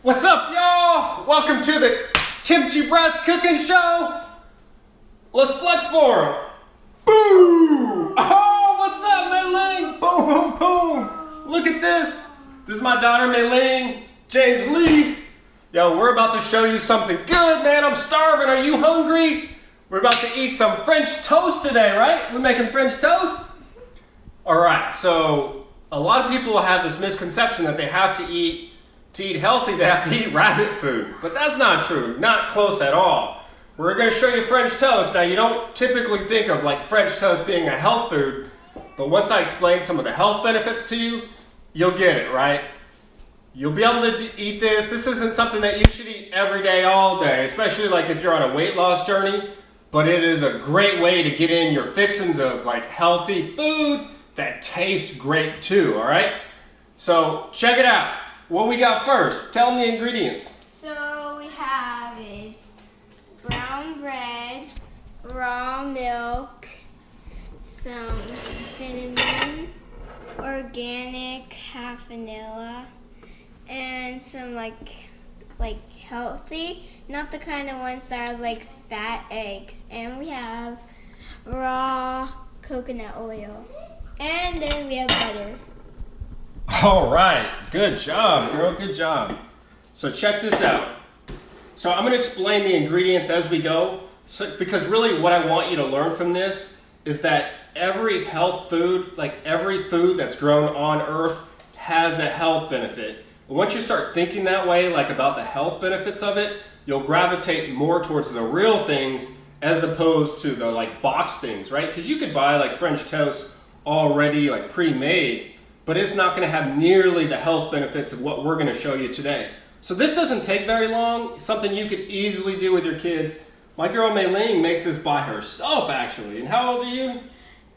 What's up, y'all? Welcome to the Kimchi Breath Cooking Show. Let's flex for 'em. Boo! Oh, what's up, Mei Ling? Boom, boom, boom. Look at this. This is my daughter, Mei Ling, James Lee. Yo, we're about to show you something good, man. I'm starving. Are you hungry? We're about to eat some French toast today, right? We're making French toast? All right, so a lot of people have this misconception that they have to eat healthy, they have to eat rabbit food. But that's not true, not close at all. We're gonna show you French toast. Now, you don't typically think of like French toast being a health food, but once I explain some of the health benefits to you, you'll get it, right? You'll be able to eat this. This isn't something that you should eat every day, all day, especially like if you're on a weight loss journey, but it is a great way to get in your fixings of like healthy food that tastes great too, all right? So check it out. What we got first? Tell them the ingredients. So we have is brown bread, raw milk, some cinnamon, organic, half vanilla, and some like healthy, not the kind of ones that are like fat eggs. And we have raw coconut oil. And then we have butter. All right, good job, girl, good job. So check this out. So I'm gonna explain the ingredients as we go, because really what I want you to learn from this is that every health food, like every food that's grown on earth, has a health benefit. And once you start thinking that way, like about the health benefits of it, you'll gravitate more towards the real things as opposed to the like box things, right? Because you could buy like French toast already like pre-made, but it's not going to have nearly the health benefits of what we're going to show you today. So this doesn't take very long. It's something you could easily do with your kids. My girl Mei Ling makes this by herself, actually. And how old are you?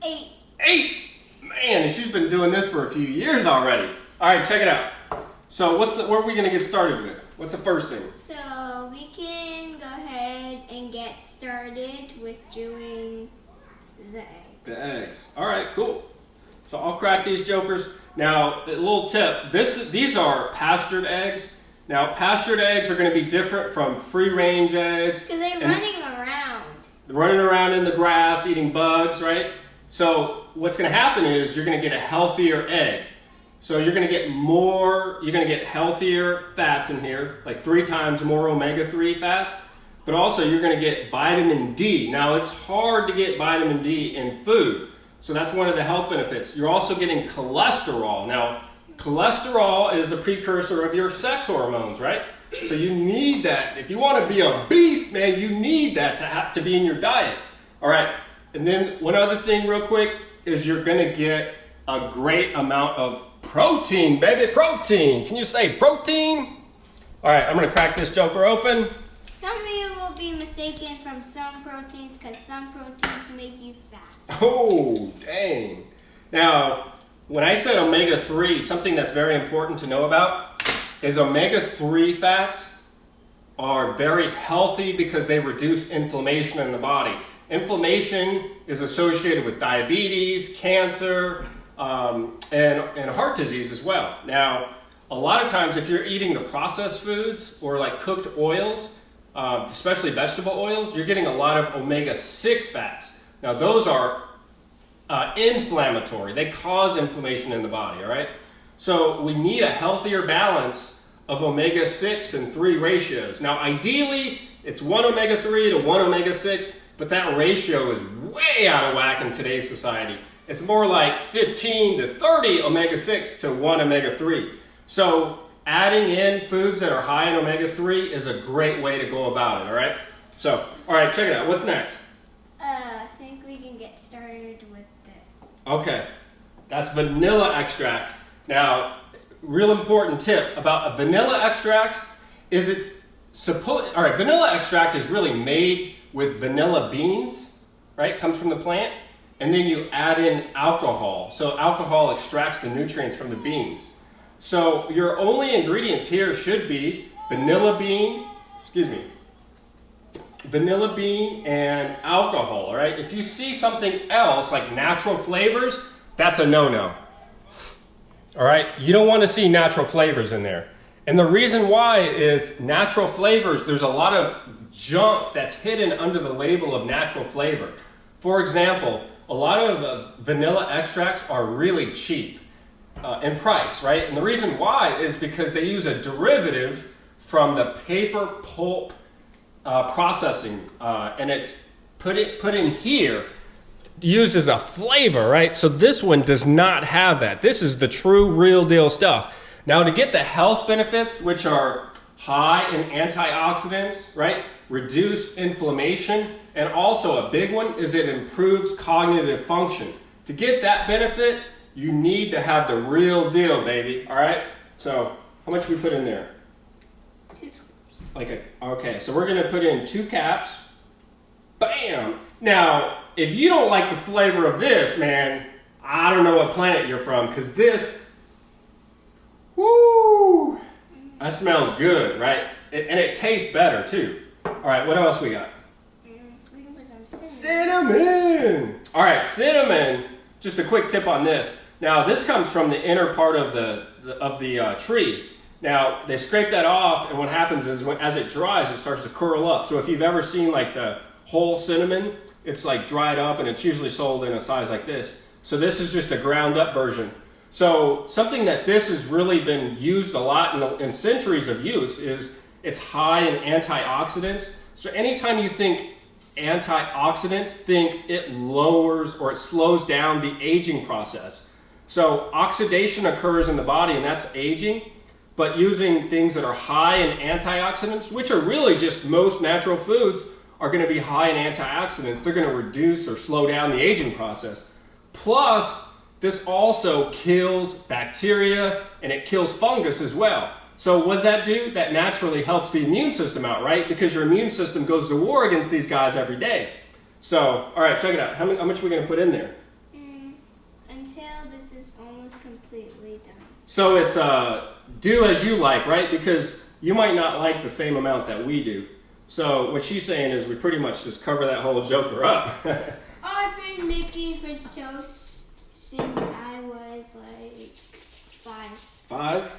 8. 8! Man, and she's been doing this for a few years already. All right, check it out. So what are we going to get started with? What's the first thing? So we can go ahead and get started with doing the eggs. The eggs. All right, cool. So I'll crack these jokers. Now, a little tip, these are pastured eggs. Now, pastured eggs are going to be different from free-range eggs. Because they're running around. Running around in the grass, eating bugs, right? So what's going to happen is you're going to get a healthier egg. So you're going to get healthier fats in here, like 3 times more omega-3 fats. But also you're going to get vitamin D. Now, it's hard to get vitamin D in food. So that's one of the health benefits. You're also getting cholesterol. Now, cholesterol is the precursor of your sex hormones, right? So you need that. If you want to be a beast, man, you need that to be in your diet. All right. And then one other thing real quick is you're going to get a great amount of protein, baby, protein. Can you say protein? All right, I'm going to crack this joker open. Some of you will be mistaken from some proteins because some proteins make you fat. Oh, dang. Now, when I said omega-3, something that's very important to know about is omega-3 fats are very healthy because they reduce inflammation in the body. Inflammation is associated with diabetes, cancer, and heart disease as well. Now, a lot of times if you're eating the processed foods or like cooked oils, especially vegetable oils, you're getting a lot of omega-6 fats. Now, those are inflammatory. They cause inflammation in the body, all right? So we need a healthier balance of omega-6 and 3 ratios. Now, ideally, it's 1 omega-3 to 1 omega-6, but that ratio is way out of whack in today's society. It's more like 15 to 30 omega-6 to 1 omega-3. So adding in foods that are high in omega-3 is a great way to go about it, all right? So, all right, check it out. What's next? I think we can get started with this. Okay, that's vanilla extract. Now, real important tip about a vanilla extract is vanilla extract is really made with vanilla beans, right? Comes from the plant, and then you add in alcohol. So alcohol extracts the nutrients from the beans. So your only ingredients here should be vanilla bean and alcohol, all right? If you see something else like natural flavors, that's a no-no. All right, you don't want to see natural flavors in there. And the reason why is natural flavors, there's a lot of junk that's hidden under the label of natural flavor. For example, a lot of vanilla extracts are really cheap in price, right? And the reason why is because they use a derivative from the paper pulp processing, and it's put in here, used as a flavor, right? So this one does not have that. This is the true, real deal stuff. Now, to get the health benefits, which are high in antioxidants, right? Reduce inflammation, and also a big one is it improves cognitive function. To get that benefit, you need to have the real deal, baby, all right? So, how much we put in there? 2 scoops. Okay, so we're gonna put in 2 caps. Bam! Now, if you don't like the flavor of this, man, I don't know what planet you're from, because this, woo, that smells good, right? And it tastes better too. All right, what else we got? We can put some Cinnamon! All right, cinnamon, just a quick tip on this. Now, this comes from the inner part of the tree. Now, they scrape that off, and what happens is as it dries, it starts to curl up. So if you've ever seen like the whole cinnamon, it's like dried up, and it's usually sold in a size like this. So this is just a ground up version. So something that this has really been used a lot in centuries of use is it's high in antioxidants. So anytime you think antioxidants, think it lowers or it slows down the aging process. So oxidation occurs in the body, and that's aging. But using things that are high in antioxidants, which are really just most natural foods, are going to be high in antioxidants. They're going to reduce or slow down the aging process. Plus, this also kills bacteria and it kills fungus as well. So what does that do? That naturally helps the immune system out, right? Because your immune system goes to war against these guys every day. So, all right, check it out. How much are we going to put in there? Until this is almost completely done. So it's do as you like, right? Because you might not like the same amount that we do. So what she's saying is we pretty much just cover that whole joker up. I've been making French toast since I was like 5. 5?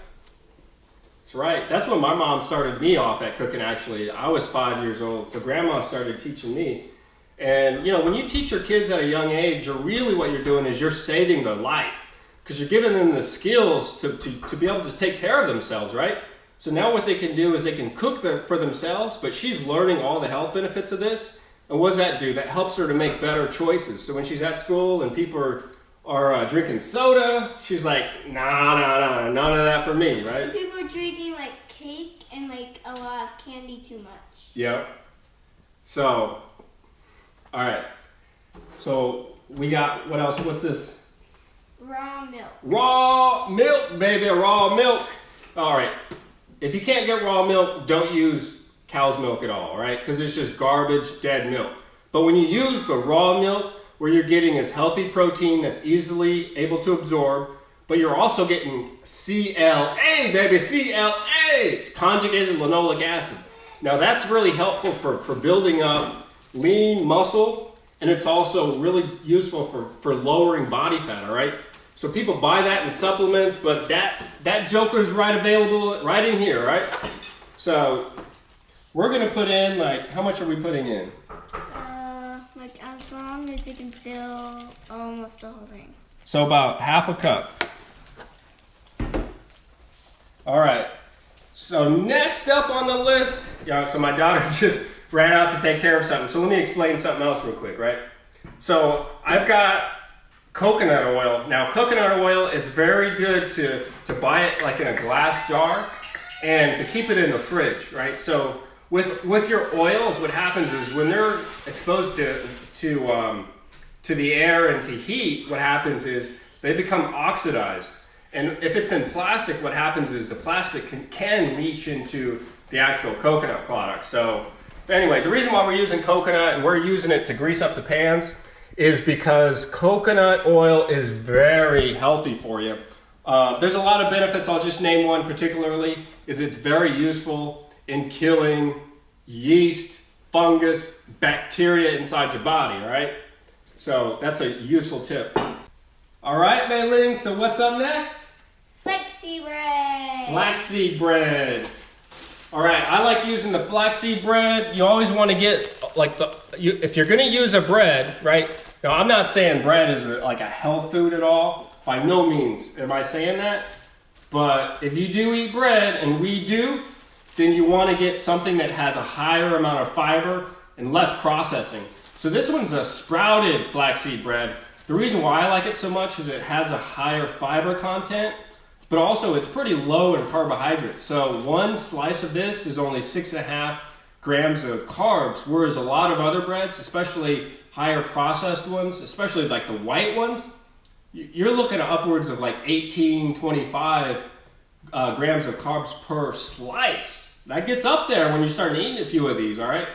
That's right. That's when my mom started me off at cooking, actually. I was 5 years old, so grandma started teaching me. And, you know, when you teach your kids at a young age, really what you're doing is you're saving their life. Because you're giving them the skills to be able to take care of themselves, right? So now what they can do is they can cook for themselves, but she's learning all the health benefits of this. And what does that do? That helps her to make better choices. So when she's at school and people are drinking soda, she's like, nah, none of that for me, right? And people are drinking like cake and like a lot of candy too much. Yep. So, all right. So we got, what else? What's this? Raw milk. Raw milk, baby, raw milk. All right. If you can't get raw milk, don't use cow's milk at all right? Because it's just garbage, dead milk. But when you use the raw milk, where you're getting is healthy protein that's easily able to absorb, but you're also getting CLA, baby, CLA. It's conjugated linoleic acid. Now that's really helpful for building up lean muscle, and it's also really useful for lowering body fat, all right? So people buy that in supplements, but that joker's right available right in here, right? So we're gonna put in, like, how much are we putting in? Like as long as it can fill almost the whole thing. So about half a cup. All right. So next up on the list, yeah, so my daughter just ran out to take care of something. So let me explain something else real quick, right? So I've got coconut oil. Now coconut oil, it's very good to buy it like in a glass jar and to keep it in the fridge, right? So with your oils, what happens is when they're exposed to the air and to heat, what happens is they become oxidized. And if it's in plastic, what happens is the plastic can leach into the actual coconut product. So anyway, the reason why we're using coconut and we're using it to grease up the pans is because coconut oil is very healthy for you. There's a lot of benefits. I'll just name one particularly, is it's very useful in killing yeast, fungus, bacteria inside your body, all right? So that's a useful tip. All right, Mei Ling, so what's up next? Flexi bread. Flaxseed bread. All right, I like using the flaxseed bread. You always want to get like if you're gonna use a bread, right? Now I'm not saying bread is like a health food at all. By no means am I saying that. But if you do eat bread, and we do, then you want to get something that has a higher amount of fiber and less processing. So this one's a sprouted flaxseed bread. The reason why I like it so much is it has a higher fiber content, but also it's pretty low in carbohydrates. So one slice of this is only 6.5 grams of carbs, whereas a lot of other breads, especially higher processed ones, especially like the white ones, you're looking at upwards of like 18, 25 grams of carbs per slice. That gets up there when you're starting to eat a few of these, all right?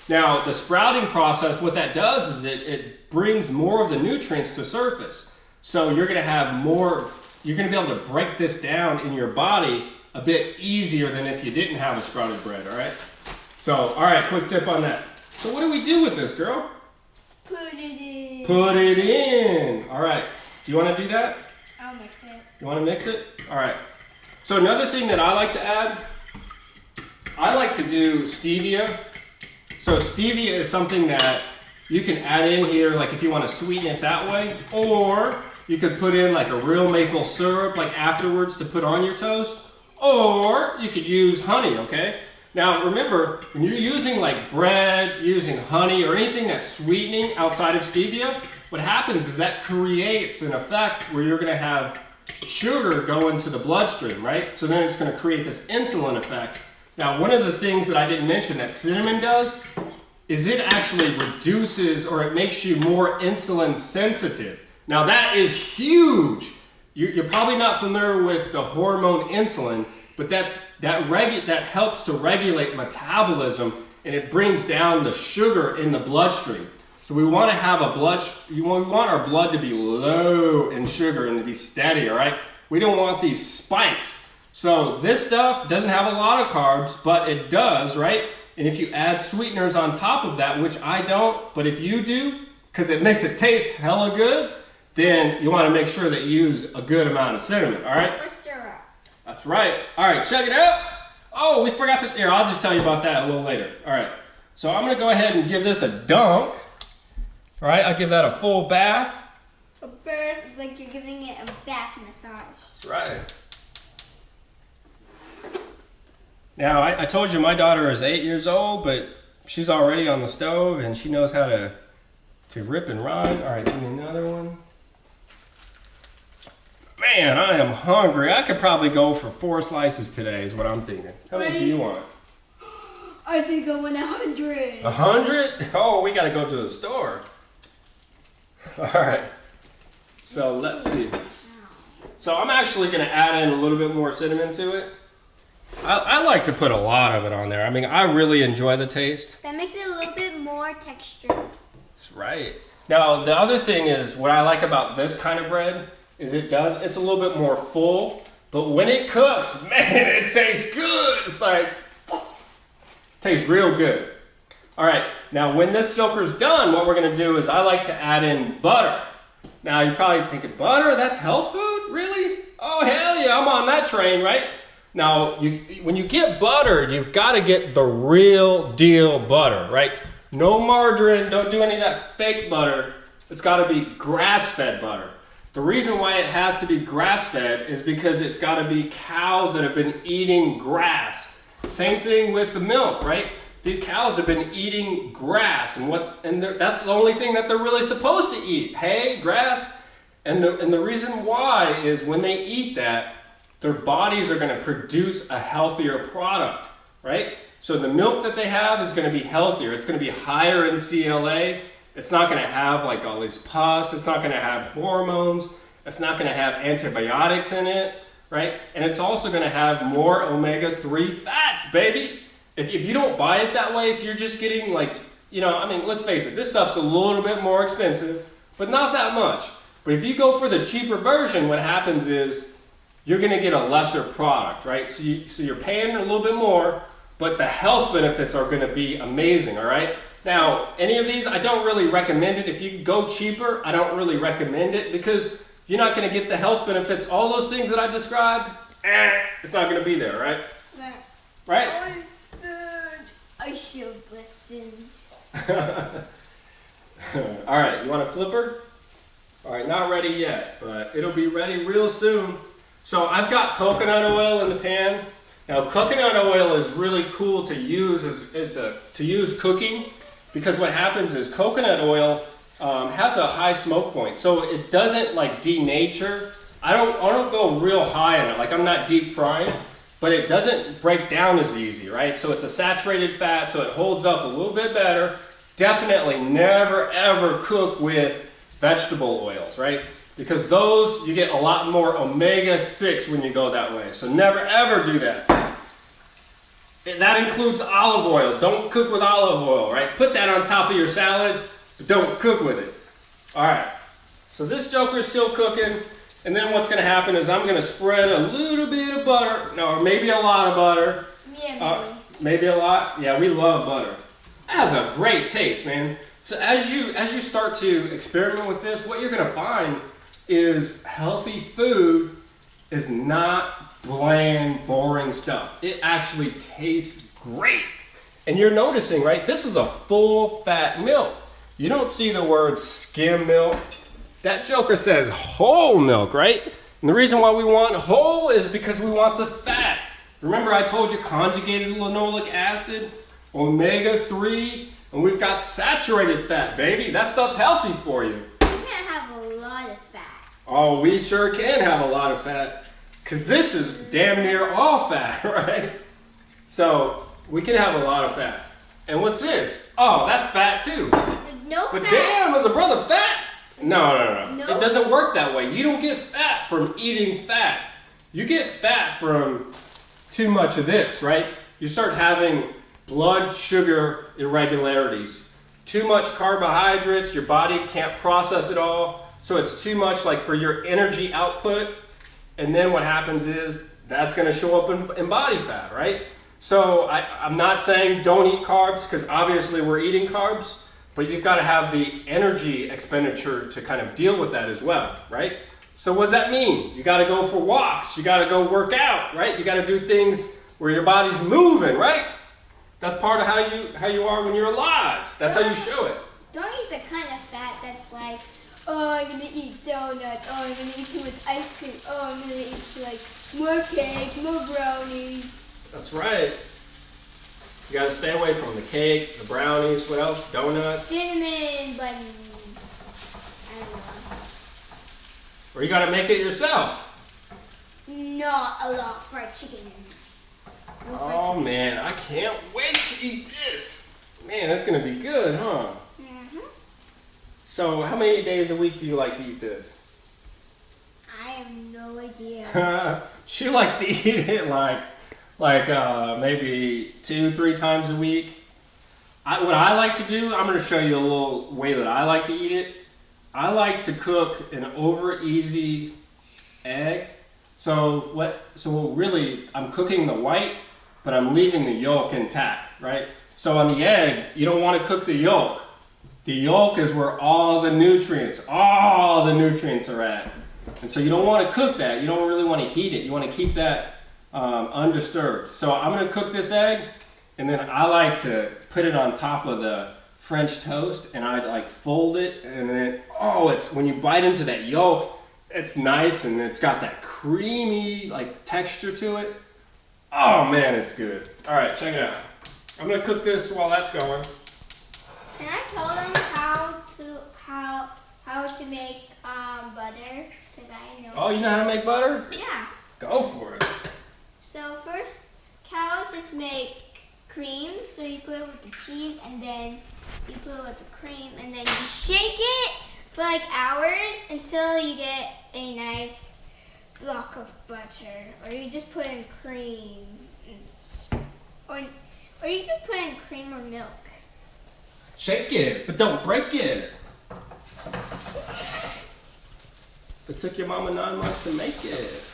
Now, the sprouting process, what that does is it brings more of the nutrients to surface. So you're gonna have more, you're gonna be able to break this down in your body a bit easier than if you didn't have a sprouted bread, all right? So, all right, quick tip on that. So what do we do with this, girl? Put it in. Put it in. All right. Do you want to do that? I'll mix it. You want to mix it? All right. So another thing that I like to add, I like to do stevia. So stevia is something that you can add in here, like if you want to sweeten it that way, or you could put in like a real maple syrup like afterwards to put on your toast, or you could use honey, okay? Now remember, when you're using like bread, using honey, or anything that's sweetening outside of stevia, what happens is that creates an effect where you're going to have sugar go into the bloodstream, right? So then it's going to create this insulin effect. Now, one of the things that I didn't mention that cinnamon does is it actually reduces, or it makes you more insulin sensitive. Now that is huge. You're probably not familiar with the hormone insulin, but that helps to regulate metabolism, and it brings down the sugar in the bloodstream. So we want to have we want our blood to be low in sugar and to be steady, all right? We don't want these spikes. So this stuff doesn't have a lot of carbs, but it does, right? And if you add sweeteners on top of that, which I don't, but if you do, because it makes it taste hella good, then you want to make sure that you use a good amount of cinnamon, all right? Or syrup. That's right. All right, check it out. Oh, we forgot to, here, I'll just tell you about that a little later. All right, so I'm going to go ahead and give this a dunk. All right, I'll give that a full bath. A bath is like you're giving it a bath massage. That's right. Now, I told you my daughter is 8 years old, but she's already on the stove and she knows how to rip and run. All right, give me another one. Man, I am hungry. I could probably go for 4 slices today is what I'm thinking. How many do you want? I think I want 100. 100? Oh, we got to go to the store. All right, so let's see. So I'm actually going to add in a little bit more cinnamon to it. I like to put a lot of it on there. I mean, I really enjoy the taste. That makes it a little bit more textured. That's right. Now, the other thing is, what I like about this kind of bread is it's a little bit more full, but when it cooks, man, it tastes good. It's like, tastes real good. All right, now when this joker's done, what we're gonna do is I like to add in butter. Now you're probably thinking, butter, that's health food? Really? Oh, hell yeah, I'm on that train, right? Now, when you get butter, you've gotta get the real deal butter, right? No margarine, don't do any of that fake butter. It's gotta be grass-fed butter. The reason why it has to be grass-fed is because it's gotta be cows that have been eating grass. Same thing with the milk, right? These cows have been eating grass, and that's the only thing that they're really supposed to eat, hay, grass. And the reason why is when they eat that, their bodies are going to produce a healthier product, right? So the milk that they have is going to be healthier. It's going to be higher in CLA. It's not going to have like all this pus. It's not going to have hormones. It's not going to have antibiotics in it, right? And it's also going to have more omega-3 fats, baby. If you don't buy it that way, if you're just getting like, I mean, let's face it, this stuff's a little bit more expensive, but not that much. But if you go for the cheaper version, what happens is you're gonna get a lesser product, right? So you're paying a little bit more, but the health benefits are gonna be amazing, all right? Now, any of these, I don't really recommend it. If you go cheaper, I don't really recommend it because you're not gonna get the health benefits. All those things that I described, it's not gonna be there, right? Yeah. Right? I should have listened. All right, you want a flipper? All right, not ready yet, but it'll be ready real soon. So I've got coconut oil in the pan. Now, coconut oil is really cool to use to use cooking, because what happens is coconut oil has a high smoke point, so it doesn't like denature. I don't go real high in it, like I'm not deep frying, but it doesn't break down as easy, right? So it's a saturated fat, so it holds up a little bit better. Definitely never ever cook with vegetable oils, right? Because those, you get a lot more omega-6 when you go that way. So never ever do that. That includes olive oil. Don't cook with olive oil, right? Put that on top of your salad, but don't cook with it. All right, so this joker's still cooking, and then what's gonna happen is I'm gonna spread a little bit of butter, no, or maybe a lot of butter. Yeah, maybe a lot. Yeah, we love butter. It has a great taste, man. So as you start to experiment with this, what you're gonna find is healthy food is not bland, boring stuff. It actually tastes great. And you're noticing, right? This is a full fat milk. You don't see the word skim milk. That joker says whole milk, right? And the reason why we want whole is because we want the fat. Remember I told you conjugated linoleic acid, omega-3, and we've got saturated fat, baby. That stuff's healthy for you. You can't have a lot of fat. Oh, we sure can have a lot of fat, because this is damn near all fat, right? So we can have a lot of fat. And what's this? Oh, that's fat too. No But fat. damn, is a brother fat? No. Nope. It doesn't work that way. You don't get fat from eating fat. You get fat from too much of this, right? You start having blood sugar irregularities. Too much carbohydrates, your body can't process it all. So it's too much like for your energy output. And then what happens is that's gonna show up in body fat, right? So I'm not saying don't eat carbs, because obviously we're eating carbs, but you've got to have the energy expenditure to kind of deal with that as well, right? So what does that mean? You got to go for walks, you got to go work out, right? You got to do things where your body's moving, right? That's part of how you are when you're alive. That's how you show it. Don't eat the kind of fat that's like, oh, I'm gonna eat donuts. Oh, I'm gonna eat too much ice cream. Oh, I'm gonna eat like more cake, more brownies. That's right. You gotta stay away from the cake, the brownies, what else? Donuts. Cinnamon buns. I don't know. Or you gotta make it yourself. Not a lot fried chicken. No fried Oh chicken. man, I can't wait to eat this. Man, that's gonna be good, huh? Mm-hmm. So how many days a week do you like to eat this? I have no idea. She likes to eat it like maybe 2-3 times a week. What I like to do, I'm going to show you a little way that I like to eat it. I like to cook an over easy egg. So really, I'm cooking the white, but I'm leaving the yolk intact, right? So on the egg, you don't want to cook the yolk. The yolk is where all the nutrients are at. And so you don't want to cook that. You don't really want to heat it. You want to keep that undisturbed. So I'm going to cook this egg, and then I like to put it on top of the French toast, and I like fold it, and then it's when you bite into that yolk, it's nice, and it's got that creamy like texture to it. Oh man, it's good. All right, check it out. I'm going to cook this while that's going. Can I tell them how to make butter? Because I know. Oh, you know how to make butter? Yeah. Go for it. So first, cows just make cream. So you put it with the cheese, and then you put it with the cream, and then you shake it for like hours until you get a nice block of butter. Or you just put in cream, or you just put in cream or milk. Shake it, but don't break it. It took your mama 9 months to make it.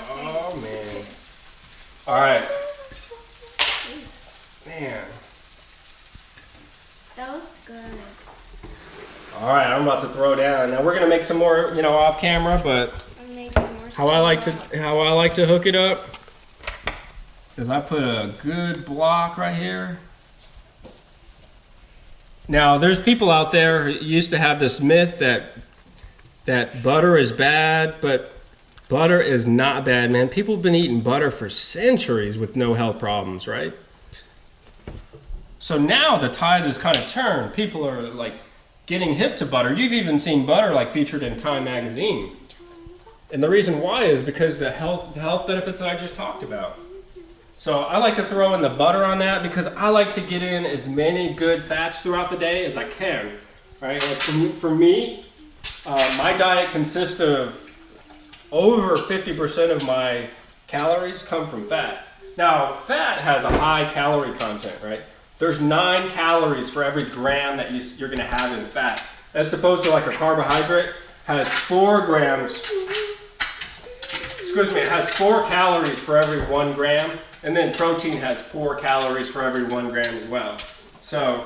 Oh man. All right. Man. That was good. All right, I'm I'm about to throw down. Now we're gonna make some more, you know, off camera, but I'm making more how I like to hook it up is I put a good block right here. Now there's people out there who used to have this myth that butter is bad, but butter is not bad, man. People have been eating butter for centuries with no health problems, right? So now the tide has kind of turned. People are like getting hip to butter. You've even seen butter like featured in Time magazine. And the reason why is because the health benefits that I just talked about. So I like to throw in the butter on that because I like to get in as many good fats throughout the day as I can. Right? Like for me, my diet consists of over 50% of my calories come from fat. Now, fat has a high calorie content, right? There's 9 calories for every gram that you're gonna have in fat. As opposed to like a carbohydrate has 4 grams, excuse me, it has 4 calories for every 1 gram, and then protein has 4 calories for every 1 gram as well. So,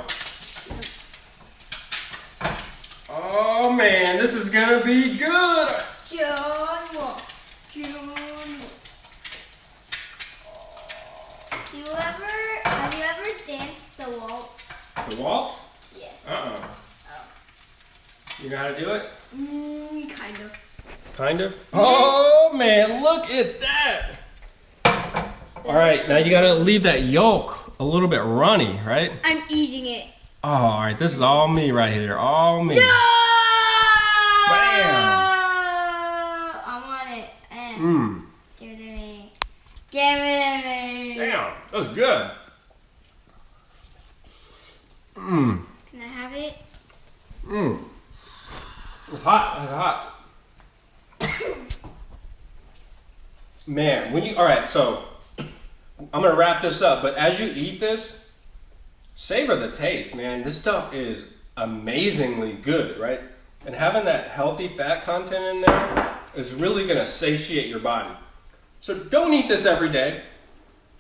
oh man, this is gonna be good. Have you ever danced the waltz? The waltz? Yes. Oh. You know how to do it? Kind of. Kind of? Oh man, look at that! Alright, now you gotta leave that yolk a little bit runny, right? I'm eating it. Oh, alright, this is all me right here, all me. No! Bam! I want it. Mmm. Give it to me. Give it to me. Damn, that's good. Mmm. Can I have it? Mmm. It's hot, it's hot. Man, alright, so I'm gonna wrap this up, but as you eat this, savor the taste, man. This stuff is amazingly good, right? And having that healthy fat content in there is really gonna satiate your body. So don't eat this every day.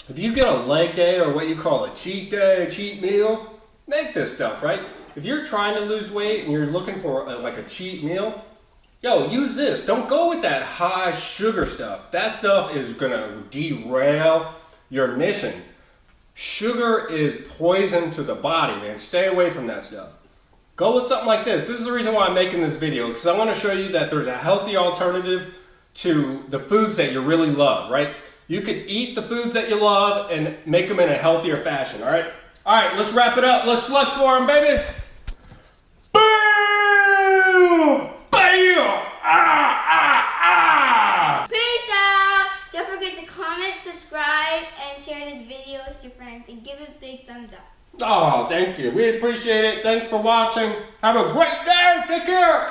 If you get a leg day or what you call a cheat day, a cheat meal, make this stuff, right? If you're trying to lose weight and you're looking for like a cheat meal, yo, use this. Don't go with that high sugar stuff. That stuff is gonna derail your mission. Sugar is poison to the body, man. Stay away from that stuff. Go with something like this. This is the reason why I'm making this video, because I want to show you that there's a healthy alternative to the foods that you really love, right? You could eat the foods that you love and make them in a healthier fashion, all right? All right, let's wrap it up. Let's flex for them, baby. Boom! Bam! Peace out. Don't forget to comment, subscribe, and share this video with your friends, and give it a big thumbs up. Oh, thank you. We appreciate it. Thanks for watching. Have a great day. Take care.